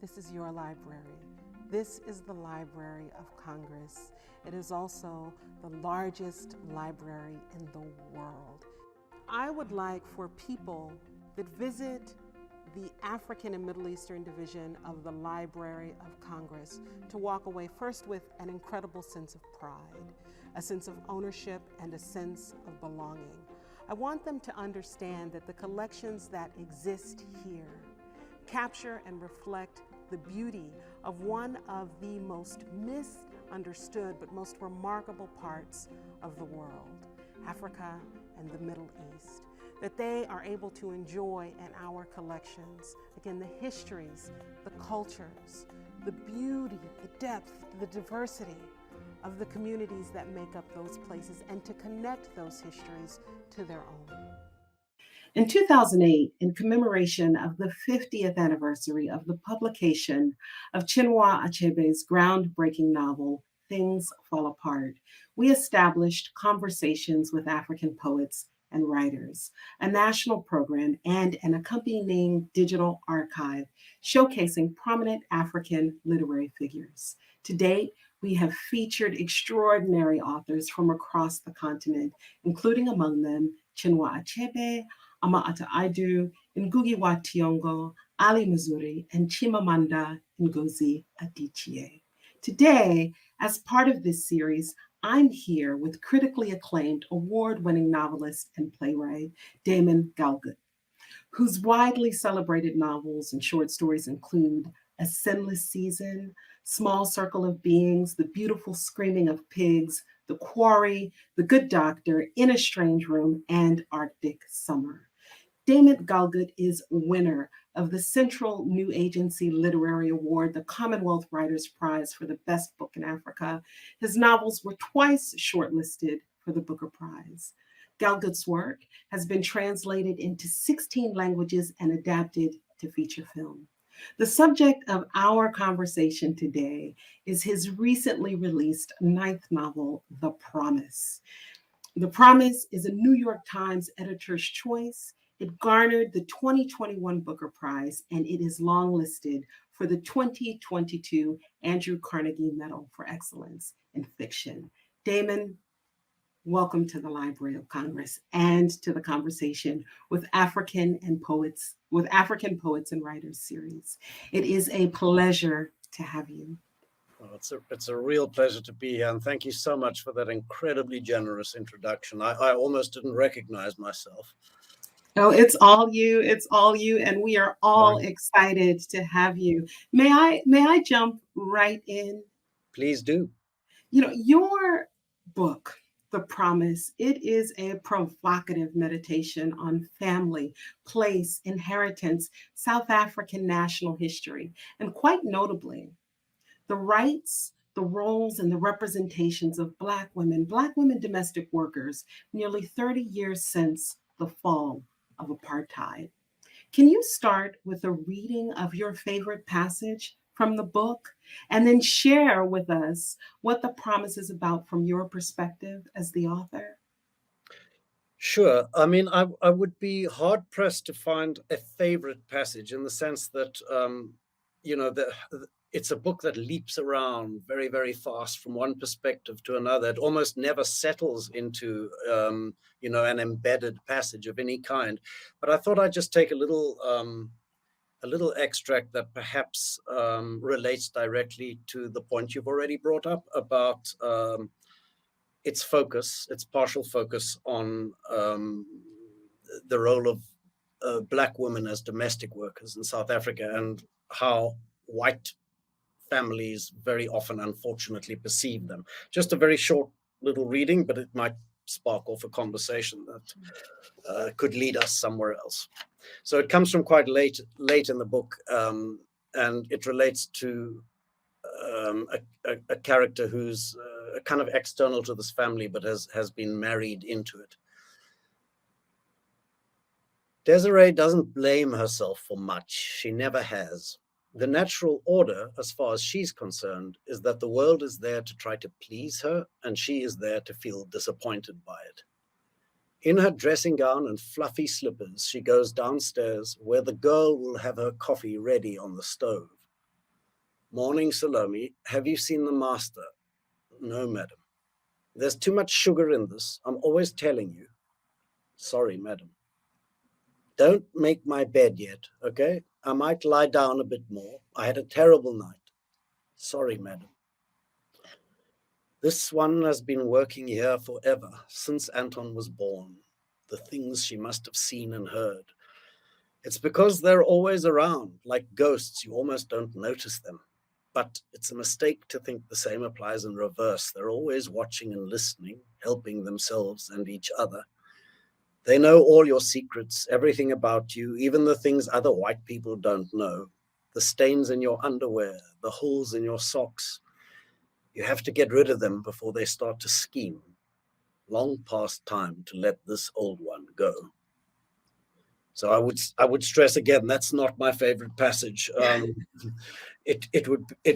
This is your library. This is the Library of Congress. It is also the largest library in the world. I would like for people that visit the African and Middle Eastern Division of the Library of Congress to walk away first with an incredible sense of pride, a sense of ownership, and a sense of belonging. I want them to understand that the collections that exist here capture and reflect the beauty of one of the most misunderstood but most remarkable parts of the world, Africa and the Middle East, that they are able to enjoy in our collections. Again, the histories, the cultures, the beauty, the depth, the diversity of the communities that make up those places, and to connect those histories to their own. In 2008, in commemoration of the 50th anniversary of the publication of Chinua Achebe's groundbreaking novel, Things Fall Apart, we established Conversations with African Poets and Writers, a national program and an accompanying digital archive showcasing prominent African literary figures. To date, we have featured extraordinary authors from across the continent, including among them Chinua Achebe, Ama-Ata Aidu, Ngugi wa Thiong'o, Ali Muzuri, and Chimamanda Ngozi Adichie. Today, as part of this series, I'm here with critically acclaimed award-winning novelist and playwright Damon Galgut, whose widely celebrated novels and short stories include A Sinless Season, Small Circle of Beings, The Beautiful Screaming of Pigs, The Quarry, The Good Doctor, In a Strange Room, and Arctic Summer. Damon Galgut is winner of the Central New Agency Literary Award, the Commonwealth Writers' Prize for the Best Book in Africa. His novels were twice shortlisted for the Booker Prize. Galgut's work has been translated into 16 languages and adapted to feature film. The subject of our conversation today is his recently released ninth novel, The Promise. The Promise is a New York Times editor's choice. It garnered the 2021 Booker Prize, and it is longlisted for the 2022 Andrew Carnegie Medal for Excellence in Fiction. Damon, welcome to the Library of Congress and to the Conversation with African Poets and Writers series. It is a pleasure to have you. Well, it's a real pleasure to be here, and thank you so much for that incredibly generous introduction. I almost didn't recognize myself. Oh, it's all you, and we are all excited to have you. May I jump right in? Please do. You know, your book, The Promise, it is a provocative meditation on family, place, inheritance, South African national history, and quite notably, the rights, the roles, and the representations of Black women domestic workers, nearly 30 years since the fall of apartheid. Can you start with a reading of your favorite passage from the book and then share with us what The Promise is about from your perspective as the author? Sure. I mean, I would be hard pressed to find a favorite passage in the sense that, it's a book that leaps around very, very fast from one perspective to another. It almost never settles into, an embedded passage of any kind. But I thought I'd just take a little extract that perhaps relates directly to the point you've already brought up about its partial focus on the role of Black women as domestic workers in South Africa and how white families very often, unfortunately, perceive them. Just a very short little reading, but it might spark off a conversation that could lead us somewhere else. So it comes from quite late in the book, and it relates to a character who's kind of external to this family, but has been married into it. Desiree doesn't blame herself for much. She never has. The natural order, as far as she's concerned, is that the world is there to try to please her, and she is there to feel disappointed by it. In her dressing gown and fluffy slippers, she goes downstairs where the girl will have her coffee ready on the stove. Morning, Salome. Have you seen the master? No, madam. There's too much sugar in this. I'm always telling you. Sorry, madam. Don't make my bed yet, okay? I might lie down a bit more. I had a terrible night. Sorry, madam. This one has been working here forever, since Anton was born. The things she must have seen and heard. It's because they're always around, like ghosts. You almost don't notice them. But it's a mistake to think the same applies in reverse. They're always watching and listening, helping themselves and each other. They know all your secrets, everything about you, even the things other white people don't know. The stains in your underwear, the holes in your socks. You have to get rid of them before they start to scheme. Long past time to let this old one go. So I would stress again, that's not my favorite passage. It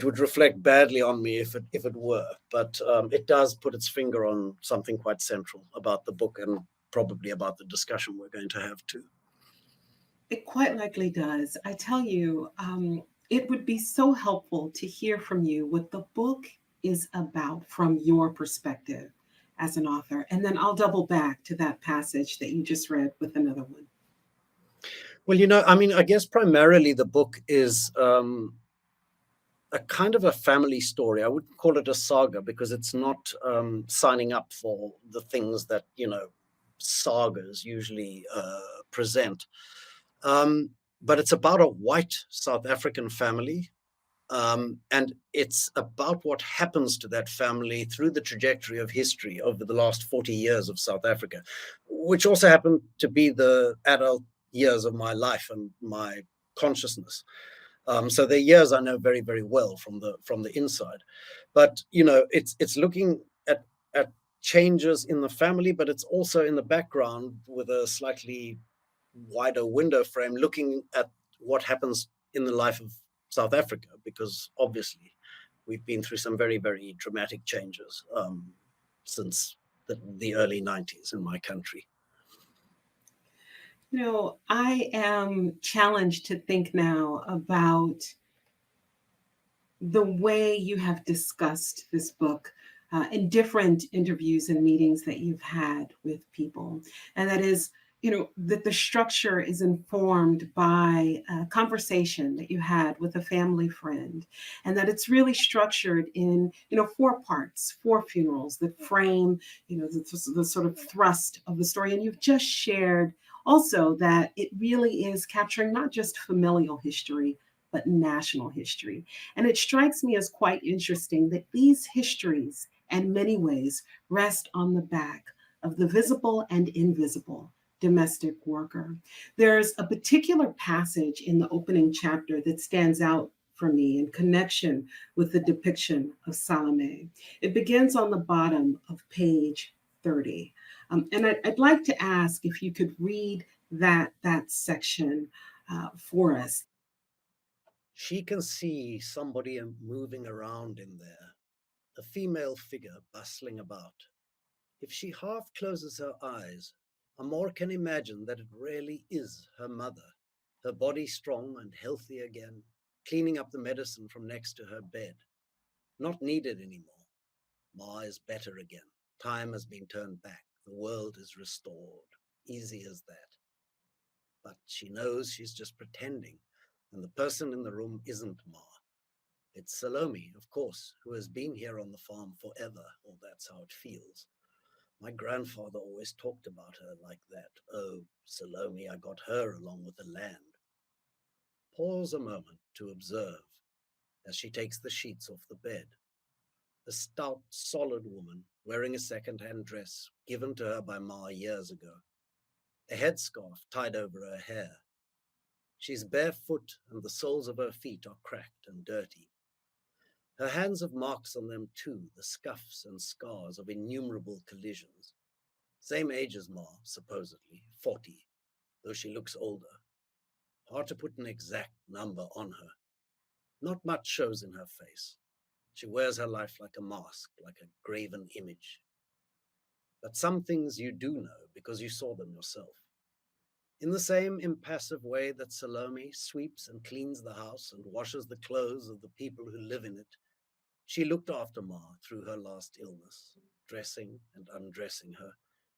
would reflect badly on me if it were, but it does put its finger on something quite central about the book and probably about the discussion we're going to have too. It quite likely does. I tell you, it would be so helpful to hear from you what the book is about from your perspective as an author. And then I'll double back to that passage that you just read with another one. Well, I guess primarily the book is a kind of a family story. I wouldn't call it a saga because it's not signing up for the things that, sagas usually present. But it's about a white South African family. And it's about what happens to that family through the trajectory of history over the last 40 years of South Africa, which also happened to be the adult years of my life and my consciousness. So they're years I know very, very well from the inside. But it's looking at changes in the family, but it's also in the background with a slightly wider window frame, looking at what happens in the life of South Africa, because obviously we've been through some very, very dramatic changes since the early 90s in my country. I am challenged to think now about the way you have discussed this book in different interviews and meetings that you've had with people. And that is, that the structure is informed by a conversation that you had with a family friend, and that it's really structured in, 4 parts, 4 funerals that frame, the sort of thrust of the story. And you've just shared also that it really is capturing not just familial history, but national history. And it strikes me as quite interesting that these histories, in many ways, rest on the back of the visible and invisible domestic worker. There's a particular passage in the opening chapter that stands out for me in connection with the depiction of Salome. It begins on the bottom of page 30. And I'd like to ask if you could read that section for us. She can see somebody moving around in there, a female figure bustling about. If she half closes her eyes, Amor can imagine that it really is her mother, her body strong and healthy again, cleaning up the medicine from next to her bed. Not needed anymore. Ma is better again. Time has been turned back. The world is restored. Easy as that. But she knows she's just pretending, and the person in the room isn't Ma. It's Salome, of course, who has been here on the farm forever, or that's how it feels. My grandfather always talked about her like that. Oh, Salome, I got her along with the land. Pause a moment to observe as she takes the sheets off the bed. A stout, solid woman wearing a second-hand dress given to her by Ma years ago. A headscarf tied over her hair. She's barefoot and the soles of her feet are cracked and dirty. Her hands have marks on them too, the scuffs and scars of innumerable collisions. Same age as Ma, supposedly, 40, though she looks older. Hard to put an exact number on her. Not much shows in her face. She wears her life like a mask, like a graven image. But some things you do know because you saw them yourself. In the same impassive way that Salome sweeps and cleans the house and washes the clothes of the people who live in it, she looked after Ma through her last illness, dressing and undressing her,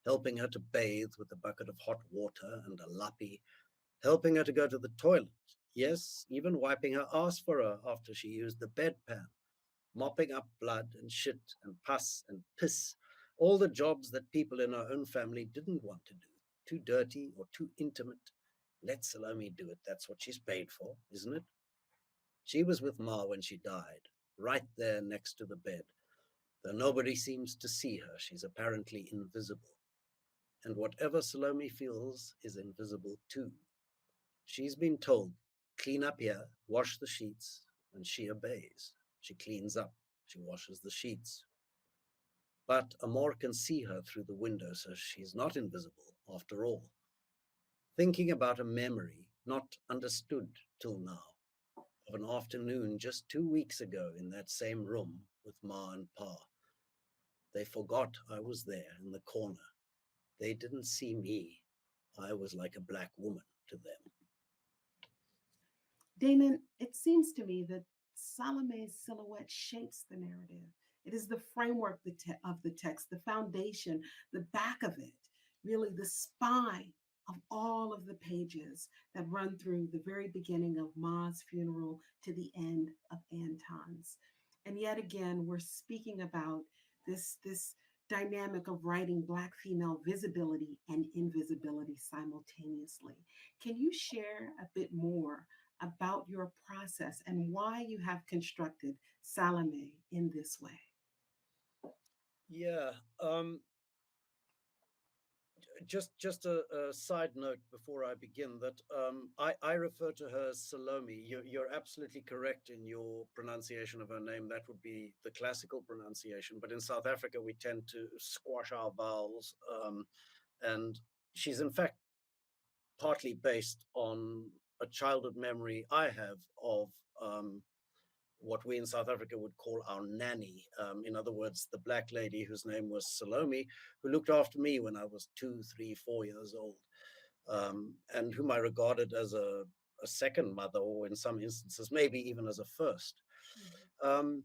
helping her to bathe with a bucket of hot water and a lappy, helping her to go to the toilet, yes, even wiping her ass for her after she used the bedpan, mopping up blood and shit and pus and piss, all the jobs that people in her own family didn't want to do, too dirty or too intimate. Let Salome do it. That's what she's paid for, isn't it? She was with Ma when she died, right there next to the bed. Though nobody seems to see her, she's apparently invisible. And whatever Salome feels is invisible too. She's been told, clean up here, wash the sheets, and she obeys. She cleans up, she washes the sheets. But Amor can see her through the window, so she's not invisible after all. Thinking about a memory not understood till now, of an afternoon just 2 weeks ago in that same room with Ma and Pa. They forgot I was there in the corner. They didn't see me. I was like a black woman to them. Damon, it seems to me that Salome's silhouette shapes the narrative. It is the framework of the text, the foundation, the back of it, really the spine of all of the pages that run through the very beginning of Ma's funeral to the end of Anton's. And yet again, we're speaking about this dynamic of writing Black female visibility and invisibility simultaneously. Can you share a bit more about your process and why you have constructed Salome in this way? Yeah, just a side note before I begin that I refer to her as Salome. You're absolutely correct in your pronunciation of her name. That would be the classical pronunciation. But in South Africa, we tend to squash our vowels. And she's in fact partly based on a childhood memory I have of what we in South Africa would call our nanny. In other words, the black lady whose name was Salome, who looked after me when I was 2, 3, 4 years old, and whom I regarded as a second mother, or in some instances, maybe even as a first. Um,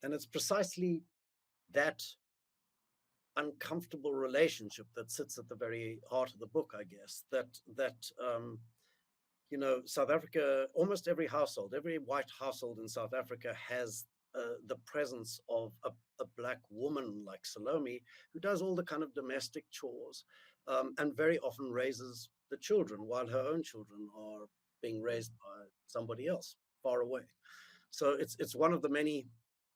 and it's precisely that uncomfortable relationship that sits at the very heart of the book, I guess, that you know, South Africa, almost every household, every white household in South Africa has the presence of a black woman like Salome, who does all the kind of domestic chores and very often raises the children while her own children are being raised by somebody else far away. So it's one of the many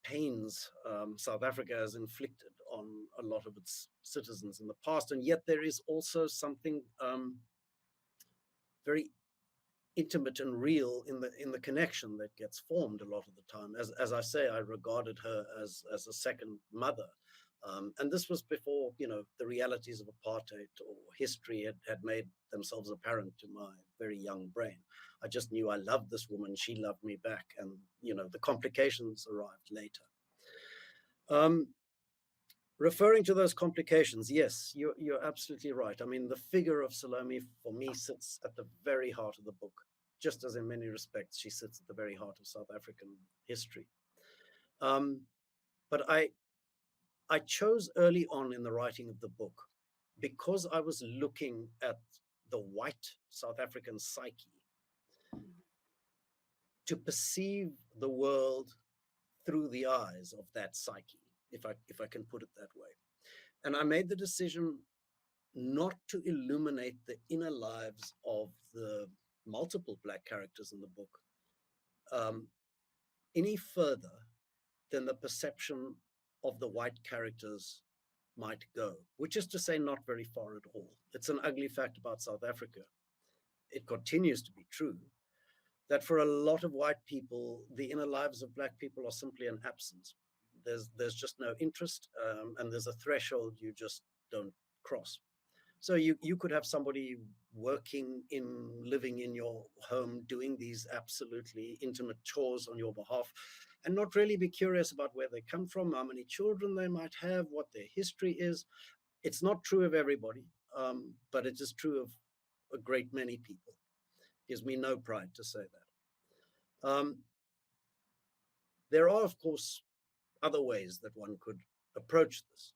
pains South Africa has inflicted on a lot of its citizens in the past. And yet there is also something very intimate and real in the connection that gets formed a lot of the time. As I say, I regarded her as a second mother, and this was before, you know, the realities of apartheid or history had made themselves apparent to my very young brain. I just knew I loved this woman, she loved me back, and you know, the complications arrived later. Referring to those complications, yes, you're absolutely right. I mean, the figure of Salome for me sits at the very heart of the book, just as in many respects she sits at the very heart of South African history. But I chose early on in the writing of the book, because I was looking at the white South African psyche, to perceive the world through the eyes of that psyche, if I can put it that way. And I made the decision not to illuminate the inner lives of the multiple black characters in the book any further than the perception of the white characters might go, which is to say, not very far at all. It's an ugly fact about South Africa. It continues to be true that for a lot of white people, the inner lives of black people are simply an absence. There's just no interest, and there's a threshold you just don't cross. So you could have somebody living in your home, doing these absolutely intimate chores on your behalf, and not really be curious about where they come from, how many children they might have, what their history is. It's not true of everybody, but it is true of a great many people. Gives me no pride to say that. There are, of course, other ways that one could approach this.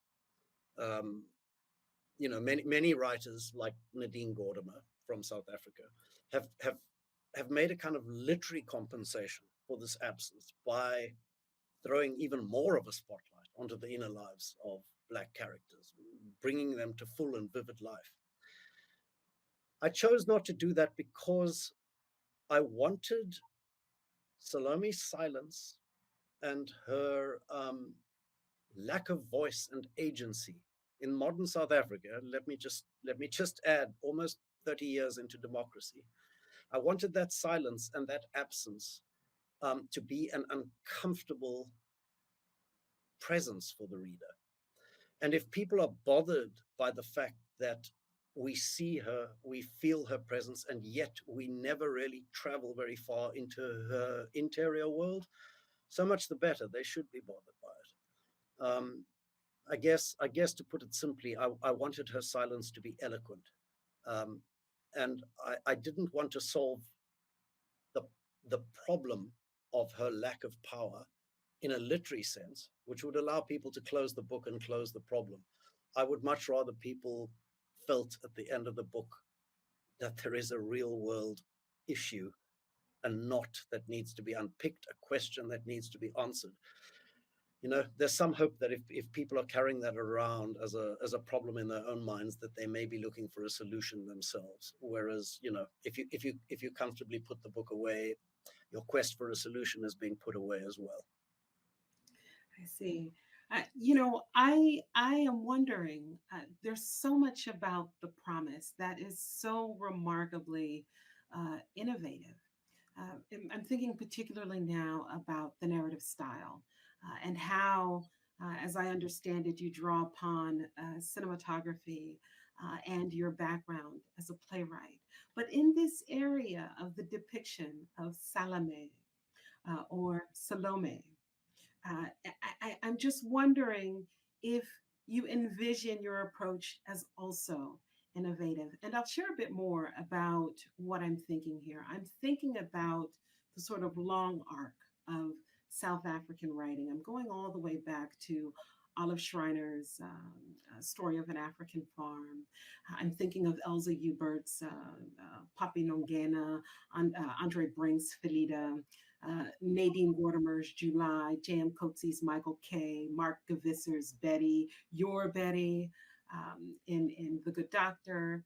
Many writers like Nadine Gordimer from South Africa have made a kind of literary compensation for this absence by throwing even more of a spotlight onto the inner lives of Black characters, bringing them to full and vivid life. I chose not to do that because I wanted Salome's silence and her lack of voice and agency in modern South Africa. Let me just add, almost 30 years into democracy, I wanted that silence and that absence to be an uncomfortable presence for the reader. And if people are bothered by the fact that we see her, we feel her presence, and yet we never really travel very far into her interior world, so much the better. They should be bothered by it. I guess to put it simply, I wanted her silence to be eloquent. And I didn't want to solve the problem of her lack of power in a literary sense, which would allow people to close the book and close the problem. I would much rather people felt at the end of the book that there is a real world issue, a knot that needs to be unpicked, a question that needs to be answered. There's some hope that if people are carrying that around as a problem in their own minds, that they may be looking for a solution themselves. Whereas, if you comfortably put the book away, your quest for a solution is being put away as well. I see. I am wondering, there's so much about the promise that is so remarkably innovative. I'm thinking particularly now about the narrative style and how, as I understand it, you draw upon cinematography and your background as a playwright. But in this area of the depiction of Salome or Salome, I'm just wondering if you envision your approach as also innovative. And I'll share a bit more about what I'm thinking here. I'm thinking about the sort of long arc of South African writing. I'm going all the way back to Olive Schreiner's Story of an African Farm. I'm thinking of Elza Hubert's Papi Nongena, Andre Brink's Felida, Nadine Gordimer's July, J.M. Coetzee's Michael K., Mark Gevisser's Betty, Your Betty, in The Good Doctor.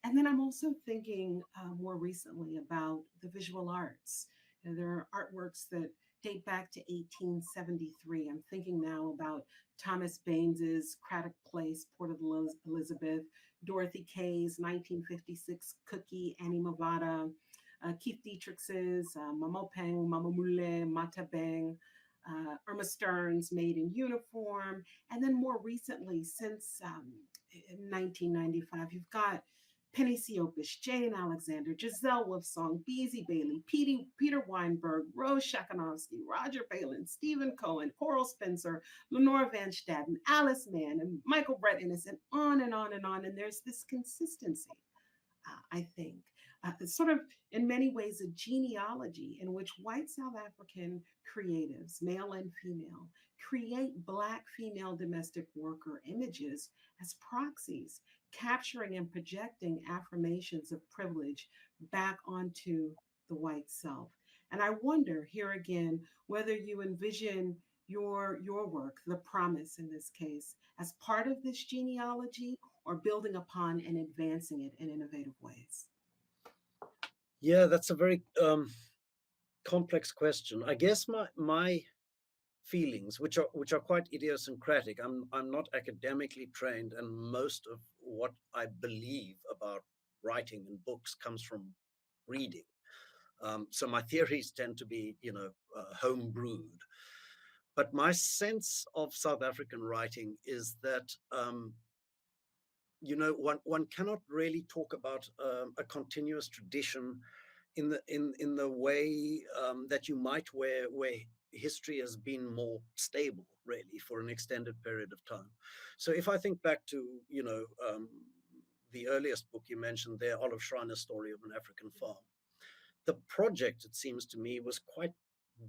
And then I'm also thinking more recently about the visual arts. There are artworks that date back to 1873. I'm thinking now about Thomas Baines's Craddock Place, Port of Elizabeth, Dorothy Kay's 1956 Cookie, Annie Mavada, Keith Dietrich's Mamopeng, Mamamule, Matabeng, Irma Stern's Made in Uniform, and then more recently, since 1995, you've got Penny Siopis, Jane Alexander, Giselle Wolfsong, Beezy Bailey, Peter Weinberg, Rose Shakanovsky, Roger Palin, Stephen Cohen, Coral Spencer, Lenore Van Staden, Alice Mann, and Michael Brett Innes, and on and on and on. And there's this consistency, I think. It's sort of, in many ways, a genealogy in which white South African creatives, male and female, create Black female domestic worker images as proxies, capturing and projecting affirmations of privilege back onto the white self. And I wonder here again whether you envision your work, the promise in this case, as part of this genealogy or building upon and advancing it in innovative ways. Yeah, that's a very complex question. I guess my feelings, which are quite idiosyncratic. I'm not academically trained, and most of what I believe about writing and books comes from reading. So my theories tend to be, home brewed. But my sense of South African writing is that one cannot really talk about a continuous tradition in the way that you might where history has been more stable, really, for an extended period of time. So if I think back to the earliest book you mentioned there, Olive Schreiner's Story of an African Farm. The project, it seems to me, was quite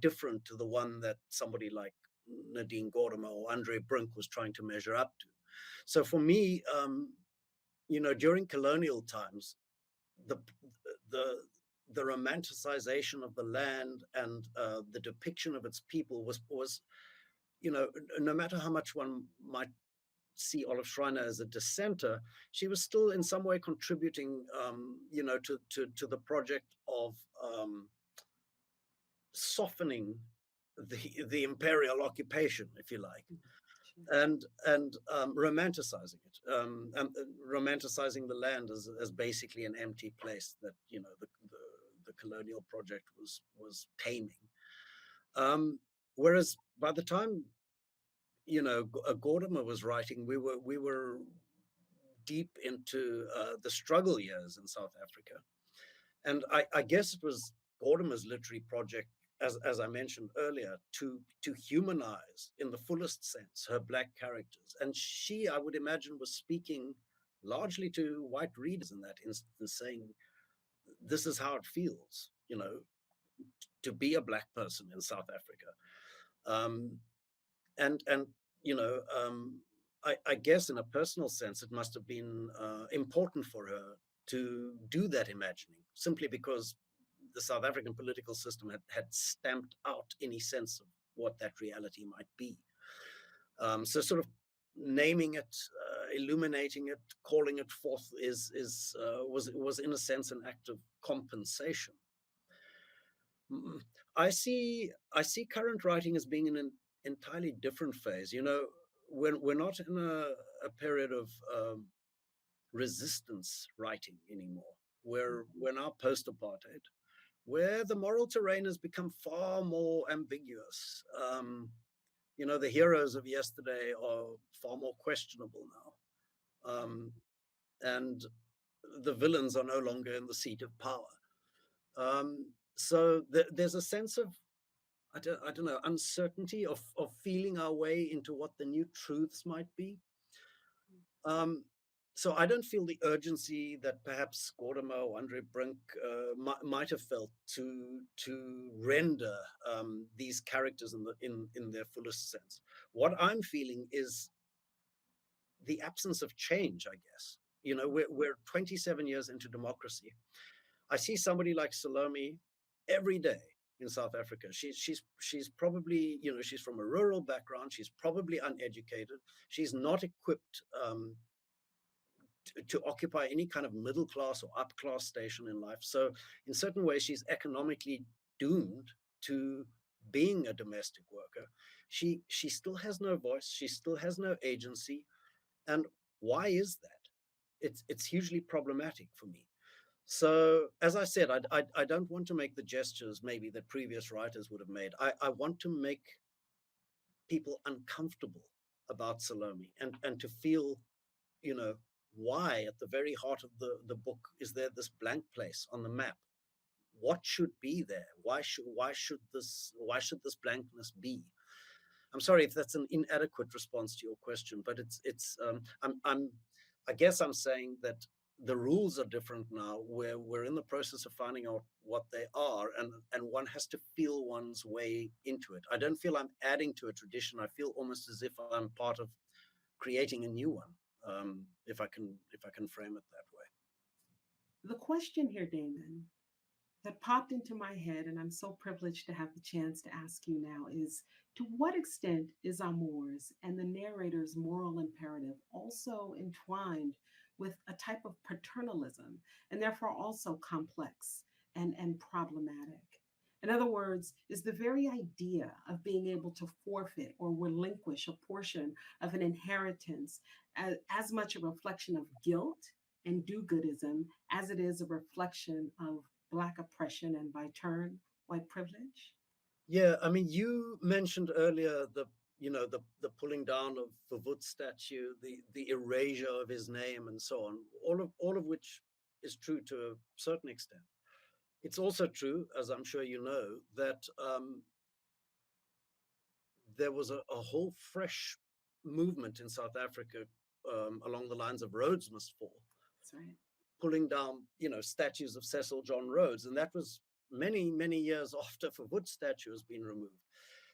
different to the one that somebody like Nadine Gordimer or Andre Brink was trying to measure up to. So for me, during colonial times, the romanticization of the land and the depiction of its people was, no matter how much one might see Olive Schreiner as a dissenter, she was still in some way contributing, to the project of softening the imperial occupation, if you like, and romanticizing it, and romanticizing the land as basically an empty place that the colonial project was taming. Whereas by the time Gordimer was writing, we were deep into the struggle years in South Africa, and I guess it was Gordimer's literary project, as I mentioned earlier, to humanize in the fullest sense her Black characters, and she, I would imagine, was speaking largely to white readers in that instance, saying, "This is how it feels, to be a Black person in South Africa." And I guess in a personal sense, it must have been important for her to do that imagining, simply because the South African political system had stamped out any sense of what that reality might be. So sort of naming it, illuminating it, calling it forth was in a sense an act of compensation. I see current writing as being in an entirely different phase. We're not in a period of resistance writing anymore. We're now post-apartheid, where the moral terrain has become far more ambiguous. The heroes of yesterday are far more questionable now, and the villains are no longer in the seat of power. So there's a sense of, I don't know, uncertainty of feeling our way into what the new truths might be. So I don't feel the urgency that perhaps Gordimer or Andre Brink might have felt to render these characters in their fullest sense. What I'm feeling is the absence of change, I guess. We're 27 years into democracy. I see somebody like Salome every day in South Africa. She's probably, she's from a rural background. She's probably uneducated. She's not equipped to occupy any kind of middle class or up class station in life. So in certain ways, she's economically doomed to being a domestic worker. She still has no voice. She still has no agency. And why is that? It's hugely problematic for me. So, as I said, I don't want to make the gestures maybe that previous writers would have made. I want to make people uncomfortable about Salome and to feel, why at the very heart of the book is there this blank place on the map? What should be there? Why should this blankness be? I'm sorry if that's an inadequate response to your question, but I guess I'm saying that the rules are different now, where we're in the process of finding out what they are, and one has to feel one's way into it. I don't feel I'm adding to a tradition. I feel almost as if I'm part of creating a new one, if I can frame it that way. The question here, Damon, that popped into my head, and I'm so privileged to have the chance to ask you now, is to what extent is Amour's and the narrator's moral imperative also entwined with a type of paternalism, and therefore also complex and problematic? In other words, is the very idea of being able to forfeit or relinquish a portion of an inheritance as much a reflection of guilt and do-goodism as it is a reflection of Black oppression and, by turn, white privilege? Yeah, I mean, you mentioned earlier the pulling down of the Wut statue, the erasure of his name, and so on. All of which is true to a certain extent. It's also true, as I'm sure you know, that there was a whole fresh movement in South Africa along the lines of Rhodes Must Fall. That's right. pulling down, statues of Cecil John Rhodes. And that was many, many years after Verwoerd's statue has been removed.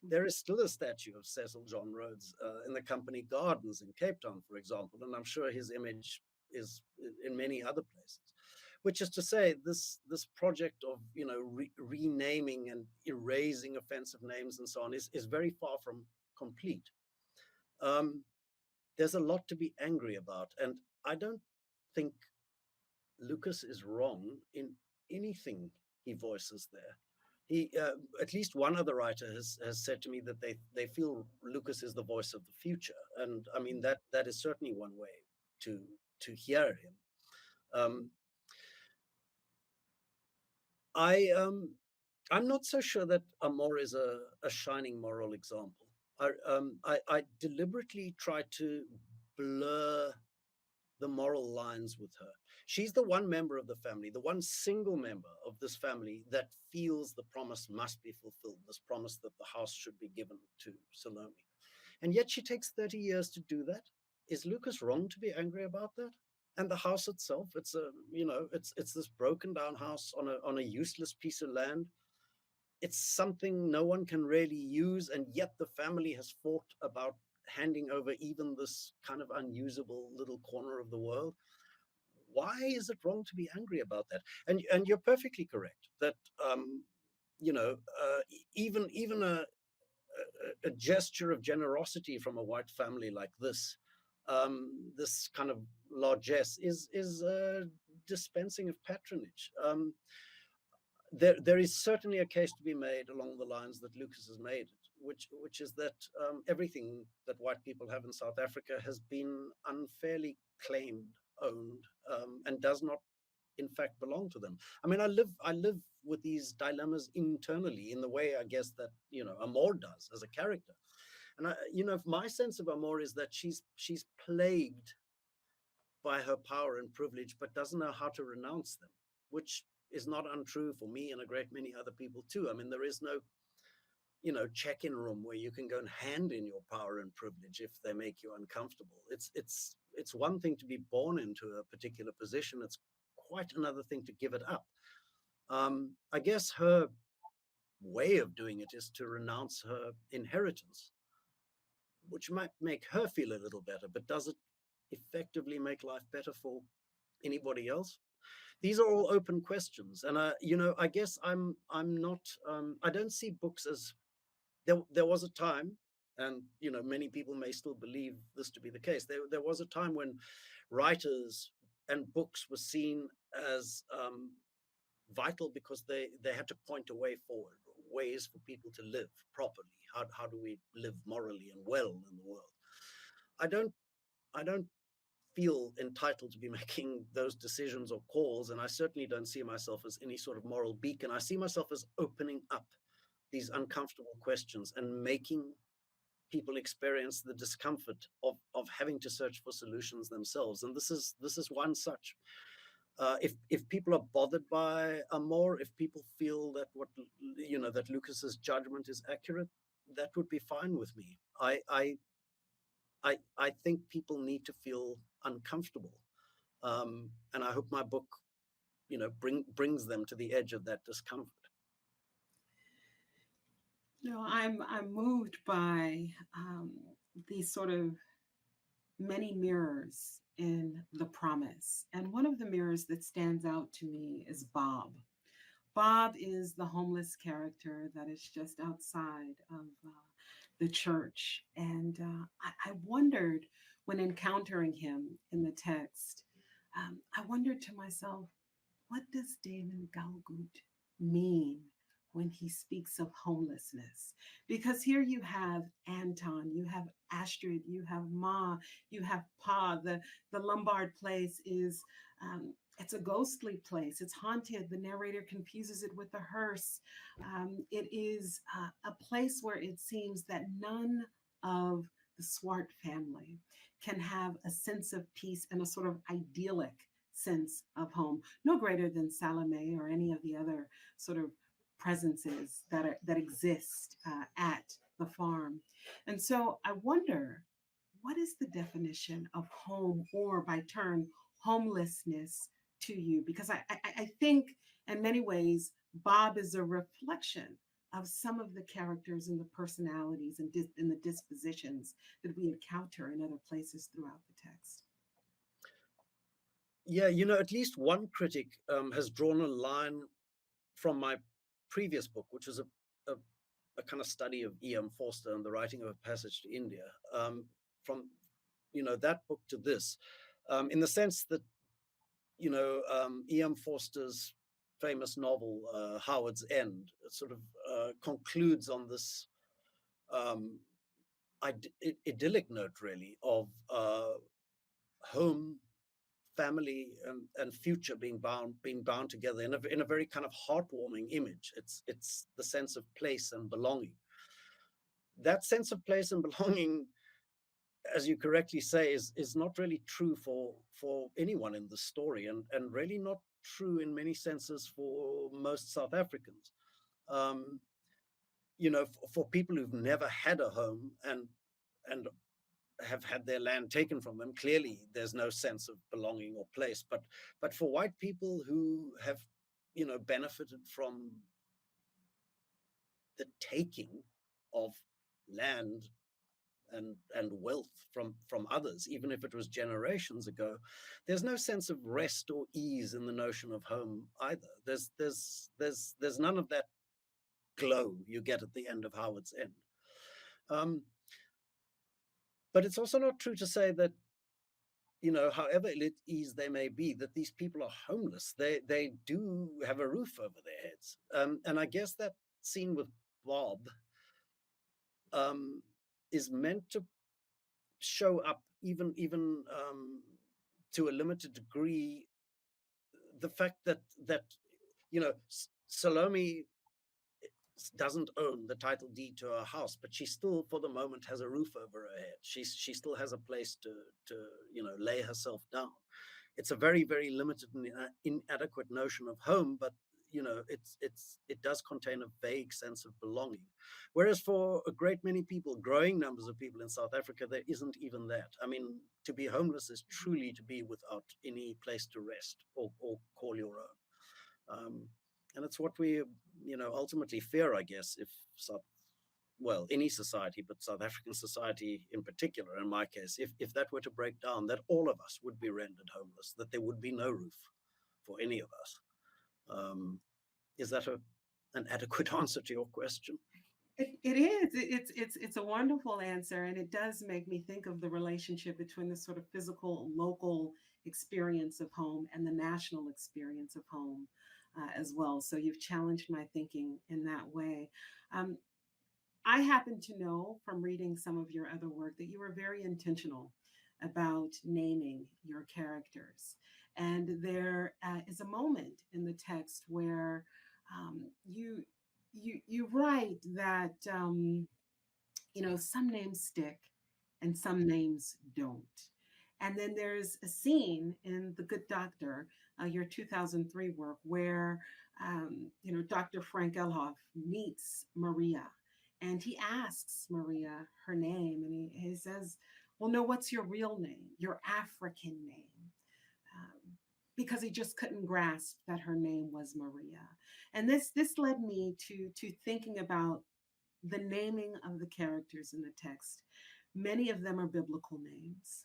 There is still a statue of Cecil John Rhodes in the Company Gardens in Cape Town, for example, and I'm sure his image is in many other places. Which is to say, this project of renaming and erasing offensive names and so on is very far from complete. There's a lot to be angry about, and I don't think Lucas is wrong in anything he voices there. He, at least one other writer has said to me that they feel Lucas is the voice of the future, and I mean that is certainly one way to hear him. I'm not so sure that Amor is a shining moral example. I deliberately try to blur the moral lines with her. She's the one member of the family, the one single member of this family that feels the promise must be fulfilled, this promise that the house should be given to Salome. And yet she takes 30 years to do that. Is Lucas wrong to be angry about that? And the house itself, it's this broken down house on a useless piece of land. It's something no one can really use, and yet the family has fought about handing over even this kind of unusable little corner of the world. Why is it wrong to be angry about that? And you're perfectly correct that even a gesture of generosity from a white family like this, this kind of largesse is dispensing of patronage. There is certainly a case to be made along the lines that Lucas has made, which is that everything that white people have in South Africa has been unfairly claimed, owned, and does not, in fact, belong to them. I mean, I live with these dilemmas internally in the way, I guess, that Amor does as a character. And my sense of Amor is that she's plagued by her power and privilege, but doesn't know how to renounce them, which is not untrue for me and a great many other people too. I mean, there is no, check-in room where you can go and hand in your power and privilege if they make you uncomfortable. It's one thing to be born into a particular position. It's quite another thing to give it up. I guess her way of doing it is to renounce her inheritance, which might make her feel a little better, but does it effectively make life better for anybody else? These are all open questions, and I guess I'm not. I don't see books as there was a time, and many people may still believe this to be the case. There was a time when writers and books were seen as vital because they had to point a way forward, ways for people to live properly. How do we live morally and well in the world? I don't feel entitled to be making those decisions or calls, and I certainly don't see myself as any sort of moral beacon. I see myself as opening up these uncomfortable questions and making people experience the discomfort of having to search for solutions themselves. And this is one such. If people are bothered by Amor, if people feel that that Lucas's judgment is accurate, that would be fine with me. I think people need to feel uncomfortable, and I hope my book, brings them to the edge of that discomfort. I'm moved by these sort of many mirrors in The Promise, and one of the mirrors that stands out to me is Bob. Bob is the homeless character that is just outside of the church. And I wondered when encountering him in the text, I wondered to myself, what does Damon Galgut mean when he speaks of homelessness? Because here you have Anton, you have Astrid, you have Ma, you have Pa. The Lombard place is, it's a ghostly place. It's haunted. The narrator confuses it with a hearse. It is a place where it seems that none of the Swart family can have a sense of peace and a sort of idyllic sense of home, no greater than Salome or any of the other sort of presences that exist at the farm. And so I wonder, what is the definition of home, or by turn, homelessness to you? Because I think in many ways, Bob is a reflection of some of the characters and the personalities and the dispositions that we encounter in other places throughout the text. Yeah, at least one critic has drawn a line from my previous book, which was a kind of study of E.M. Forster and the writing of A Passage to India, from that book to this, in the sense that E.M. Forster's famous novel Howard's End sort of concludes on this idyllic note, really, of home, family, and future being bound together in a very kind of heartwarming image. It's the sense of place and belonging. That sense of place and belonging, as you correctly say, is not really true for anyone in the story, and really not true in many senses for most South Africans. For people who've never had a home and have had their land taken from them, clearly there's no sense of belonging or place. But for white people who have, benefited from the taking of land and wealth from others, even if it was generations ago, there's no sense of rest or ease in the notion of home either. There's none of that glow you get at the end of Howard's End. But it's also not true to say that, however at ease they may be, that these people are homeless. They do have a roof over their heads. And I guess that scene with Bob is meant to show up, even to a limited degree, the fact that Salome doesn't own the title deed to her house, but she still, for the moment, has a roof over her head. She still has a place to lay herself down. It's a very, very limited and inadequate notion of home, but it does contain a vague sense of belonging. Whereas for a great many people, growing numbers of people in South Africa, there isn't even that. I mean, to be homeless is truly to be without any place to rest or call your own. And it's what we, ultimately fear, I guess, if any society, but South African society in particular, in my case, if that were to break down, that all of us would be rendered homeless, that there would be no roof for any of us. Is that an adequate answer to your question? It is. It's a wonderful answer, and it does make me think of the relationship between the sort of physical, local experience of home and the national experience of home as well. So you've challenged my thinking in that way. I happen to know from reading some of your other work that you were very intentional about naming your characters. And there is a moment in the text where you write that some names stick and some names don't. And then there's a scene in The Good Doctor, your 2003 work, where Dr. Frank Elhoff meets Maria, and he asks Maria her name, and he says, "Well, no, what's your real name? Your African name?" Because he just couldn't grasp that her name was Maria. And this led me to thinking about the naming of the characters in the text. Many of them are biblical names.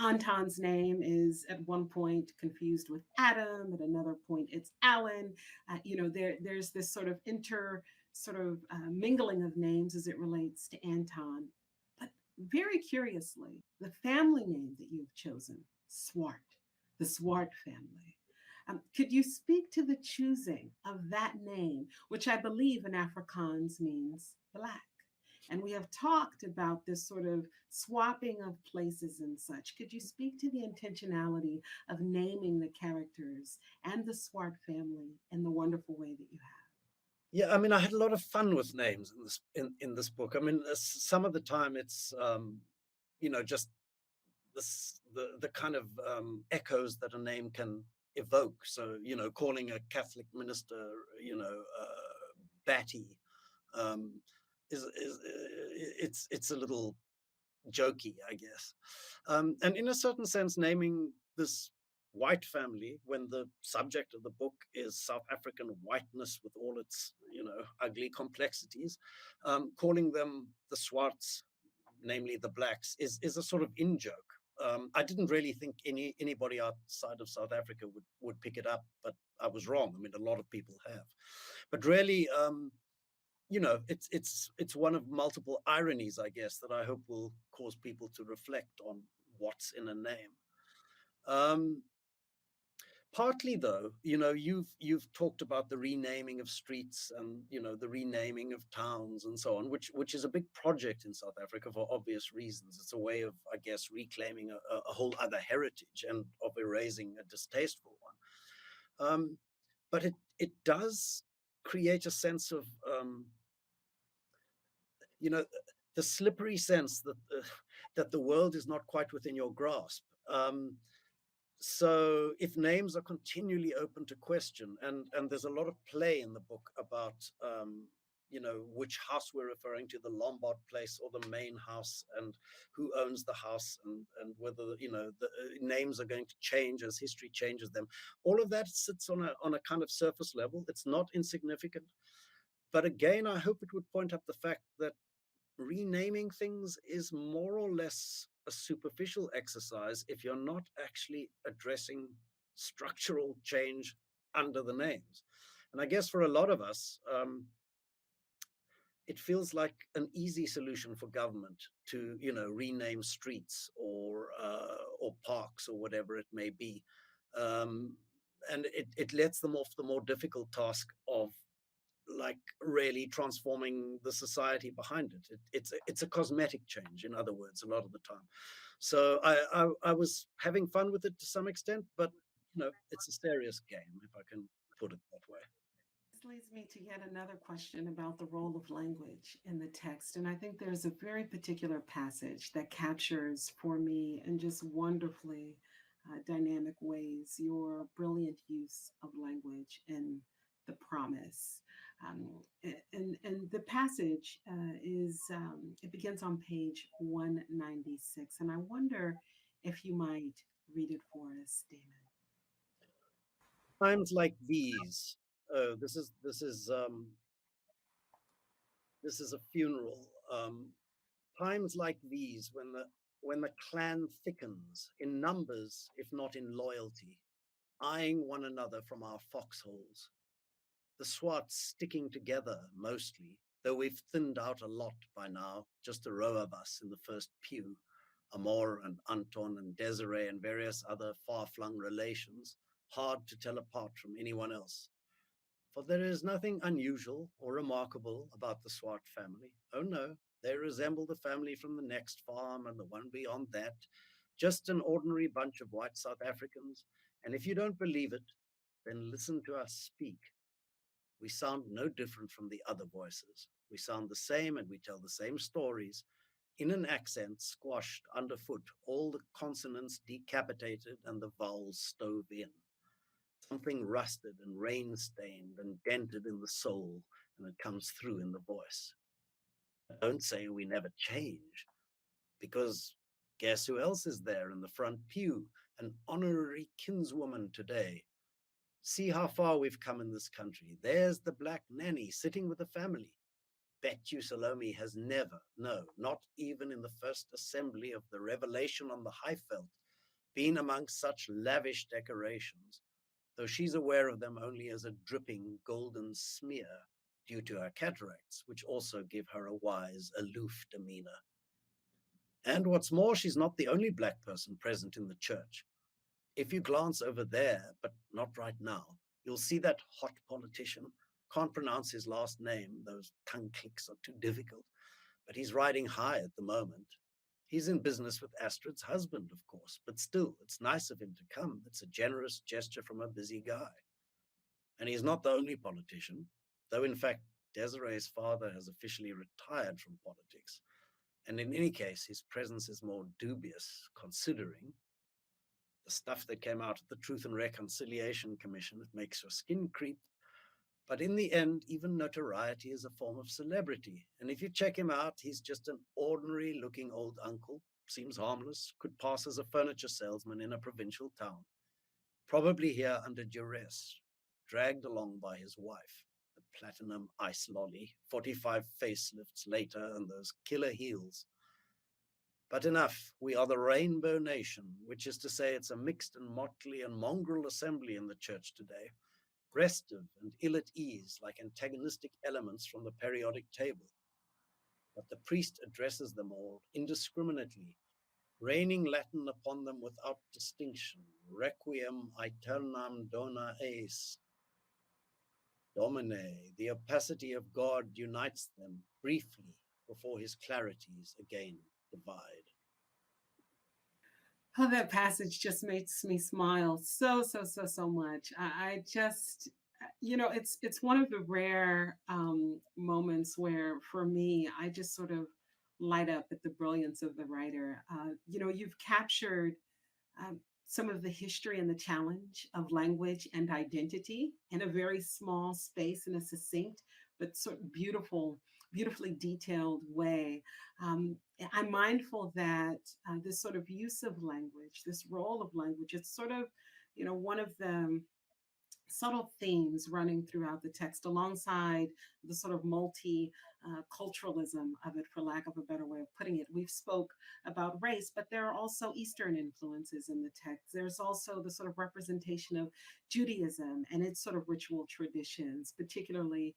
Anton's name is at one point confused with Adam. At another point, it's Alan. There's this sort of mingling of names as it relates to Anton. But very curiously, the family name that you've chosen, Swart, the Swart family. Could you speak to the choosing of that name, which I believe in Afrikaans means Black? And we have talked about this sort of swapping of places and such. Could you speak to the intentionality of naming the characters and the Swart family in the wonderful way that you have? Yeah, I mean, I had a lot of fun with names in this book. I mean, some of the time it's just the kind of echoes that a name can evoke. So calling a Catholic minister Batty, it's a little jokey, I guess. And in a certain sense, naming this white family when the subject of the book is South African whiteness with all its, ugly complexities, calling them the Swarts, namely the blacks, is a sort of in-joke. I didn't really think anybody outside of South Africa would pick it up, but I was wrong. I mean, a lot of people have. But really, it's one of multiple ironies, I guess, that I hope will cause people to reflect on what's in a name. Partly, though, you've talked about the renaming of streets and the renaming of towns and so on, which is a big project in South Africa for obvious reasons. It's a way of, I guess, reclaiming a whole other heritage and of erasing a distasteful one. But it does create a sense of the slippery sense that the world is not quite within your grasp. So if names are continually open to question, and there's a lot of play in the book about which house we're referring to, the Lombard place or the main house, and who owns the house, and whether the names are going to change as history changes them. All of that sits on a kind of surface level. It's not insignificant, but again, I hope it would point up the fact that renaming things is more or less a superficial exercise if you're not actually addressing structural change under the names. And I guess for a lot of us, it feels like an easy solution for government to, rename streets or parks or whatever it may be. And it lets them off the more difficult task of like really transforming the society behind it. It's a cosmetic change, in other words, a lot of the time. So I was having fun with it to some extent, but it's a serious game, if I can put it that way. This leads me to yet another question about the role of language in the text. And I think there's a very particular passage that captures for me in just wonderfully dynamic ways your brilliant use of language in The Promise. And the passage it begins on page 196. And I wonder if you might read it for us, Damon. Times like these. Oh, this is a funeral. Times like these, when the clan thickens in numbers, if not in loyalty, eyeing one another from our foxholes. The Swats sticking together mostly, though we've thinned out a lot by now, just a row of us in the first pew, Amor and Anton and Desiree and various other far-flung relations, hard to tell apart from anyone else. For there is nothing unusual or remarkable about the Swart family. Oh no, they resemble the family from the next farm and the one beyond that, just an ordinary bunch of white South Africans. And if you don't believe it, then listen to us speak. We sound no different from the other voices. We sound the same and we tell the same stories in an accent squashed underfoot, all the consonants decapitated and the vowels stove in. Something rusted and rain-stained and dented in the soul, and it comes through in the voice. Don't say we never change, because guess who else is there in the front pew? An honorary kinswoman today. See how far we've come in this country. There's the black nanny sitting with the family. Bet you Salome has never, no, not even in the first assembly of the Revelation on the Highveld, been amongst such lavish decorations, though she's aware of them only as a dripping golden smear due to her cataracts, which also give her a wise, aloof demeanor. And what's more, she's not the only black person present in the church. If you glance over there, but not right now, you'll see that hot politician. Can't pronounce his last name, those tongue clicks are too difficult, but he's riding high at the moment. He's in business with Astrid's husband, of course, but still, it's nice of him to come. It's a generous gesture from a busy guy. And he's not the only politician, though in fact, Desiree's father has officially retired from politics. And in any case, his presence is more dubious, considering the stuff that came out of the Truth and Reconciliation Commission. It makes your skin creep. But in the end, even notoriety is a form of celebrity. And if you check him out, he's just an ordinary looking old uncle, seems harmless, could pass as a furniture salesman in a provincial town, probably here under duress, dragged along by his wife, the platinum ice lolly, 45 facelifts later, and those killer heels. But enough, we are the rainbow nation, which is to say it's a mixed and motley and mongrel assembly in the church today, restive and ill at ease like antagonistic elements from the periodic table. But the priest addresses them all indiscriminately, raining Latin upon them without distinction. Requiem aeternam dona eis. Domine, the opacity of God unites them briefly before his clarities again divide. Oh, that passage just makes me smile so much. I just, it's one of the rare moments where, for me, I just sort of light up at the brilliance of the writer. You've captured some of the history and the challenge of language and identity in a very small space, in a succinct but sort of beautifully detailed way. I'm mindful that this sort of use of language, this role of language, it's sort of, one of the subtle themes running throughout the text, alongside the sort of multi-culturalism of it, for lack of a better way of putting it. We've spoke about race, but there are also Eastern influences in the text. There's also the sort of representation of Judaism and its sort of ritual traditions, particularly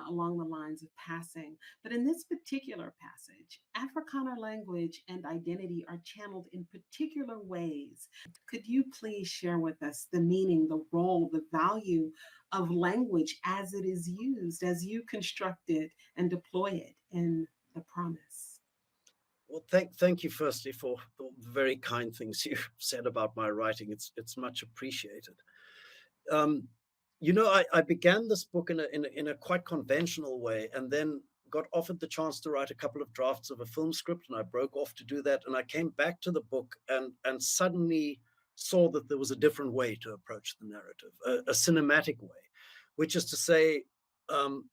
along the lines of passing. But in this particular passage, Afrikaner language and identity are channeled in particular ways. Could you please share with us the meaning, the role, the value of language as it is used, as you construct it and deploy it in the promise? Well, thank you firstly for the very kind things you said about my writing. It's much appreciated. I began this book in a quite conventional way, and then got offered the chance to write a couple of drafts of a film script, and I broke off to do that. And I came back to the book and suddenly saw that there was a different way to approach the narrative, a cinematic way, which is to say,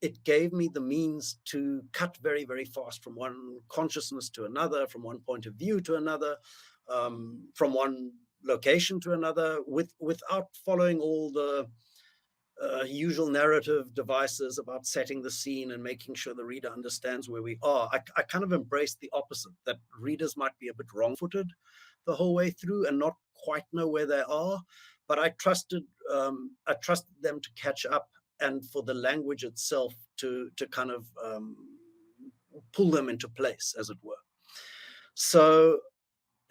it gave me the means to cut very, very fast from one consciousness to another, from one point of view to another, from one location to another, without following all the usual narrative devices about setting the scene and making sure the reader understands where we are. I kind of embraced the opposite, that readers might be a bit wrong-footed the whole way through and not quite know where they are, but I trusted them to catch up, and for the language itself to kind of pull them into place, as it were. So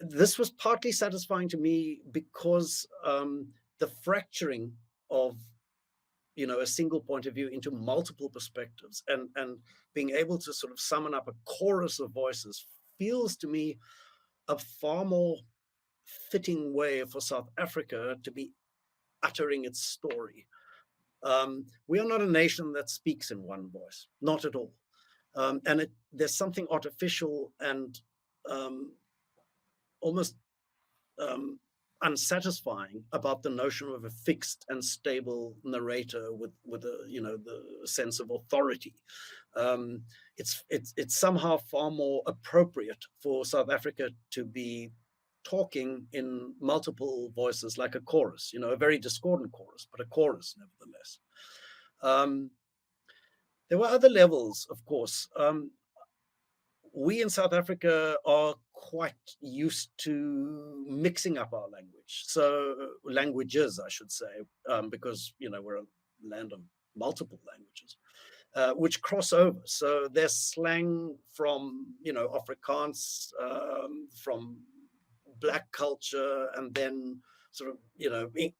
this was partly satisfying to me because the fracturing of a single point of view into multiple perspectives and being able to sort of summon up a chorus of voices feels to me a far more fitting way for South Africa to be uttering its story. We are not a nation that speaks in one voice, not at all. And there's something artificial and almost unsatisfying about the notion of a fixed and stable narrator with the sense of authority. It's somehow far more appropriate for South Africa to be talking in multiple voices, like a chorus, a very discordant chorus, but a chorus nevertheless. There were other levels, of course. We in South Africa are quite used to mixing up our language. So languages, I should say, because, we're a land of multiple languages, which cross over. So there's slang from, Afrikaans, from Black culture, and then sort of,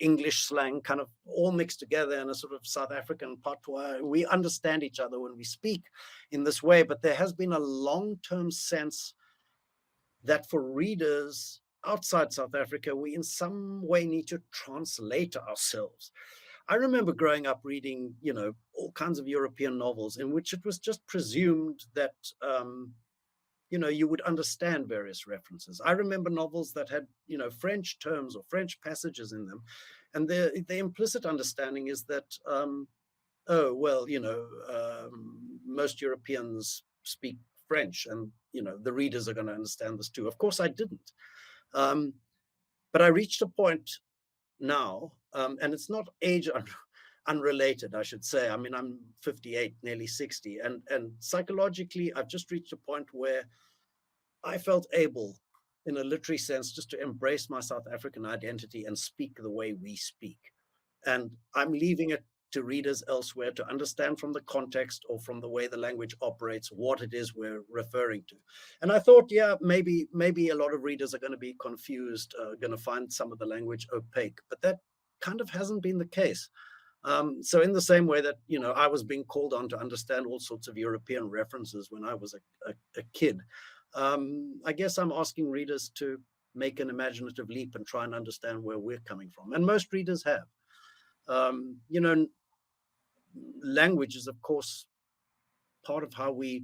English slang, kind of all mixed together in a sort of South African patois. We understand each other when we speak in this way, but there has been a long-term sense that for readers outside South Africa, we in some way need to translate ourselves. I remember growing up reading, all kinds of European novels in which it was just presumed that, you would understand various references. I remember novels that had, French terms or French passages in them. And the implicit understanding is that oh, well, most Europeans speak French, and the readers are going to understand this too. Of course, I didn't. But I reached a point now, and it's not age unrelated, I should say. I mean, I'm 58, nearly 60, and psychologically, I've just reached a point where I felt able, in a literary sense, just to embrace my South African identity and speak the way we speak. And I'm leaving it to readers elsewhere to understand from the context or from the way the language operates what it is we're referring to. And I thought, yeah, maybe a lot of readers are going to be confused, going to find some of the language opaque, but that kind of hasn't been the case. So in the same way that, I was being called on to understand all sorts of European references when I was a kid, I guess I'm asking readers to make an imaginative leap and try and understand where we're coming from. And most readers have. Language is, of course, part of how we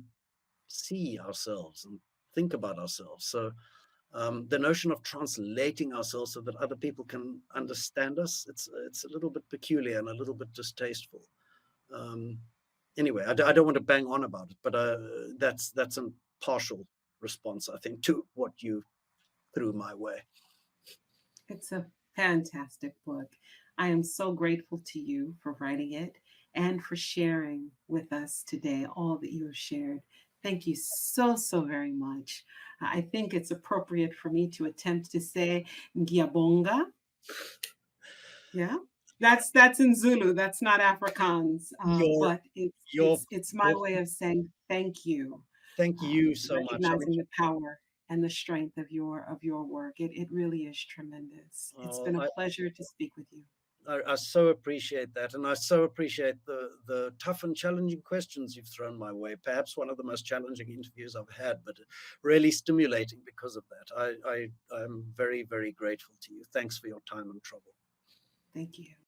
see ourselves and think about ourselves. So the notion of translating ourselves so that other people can understand us, it's a little bit peculiar and a little bit distasteful. Anyway, I don't want to bang on about it, but that's a partial response, I think, to what you threw my way. It's a fantastic book. I am so grateful to you for writing it and for sharing with us today all that you have shared. Thank you so, so very much. I think it's appropriate for me to attempt to say Ngiyabonga. Yeah, that's in Zulu. That's not Afrikaans, but it's my way of saying thank you. Thank you so much. Recognizing the power and the strength of your work. It really is tremendous. It's been a pleasure to speak with you. I so appreciate that. And I so appreciate the tough and challenging questions you've thrown my way. Perhaps one of the most challenging interviews I've had, but really stimulating because of that. I'm very, very grateful to you. Thanks for your time and trouble. Thank you.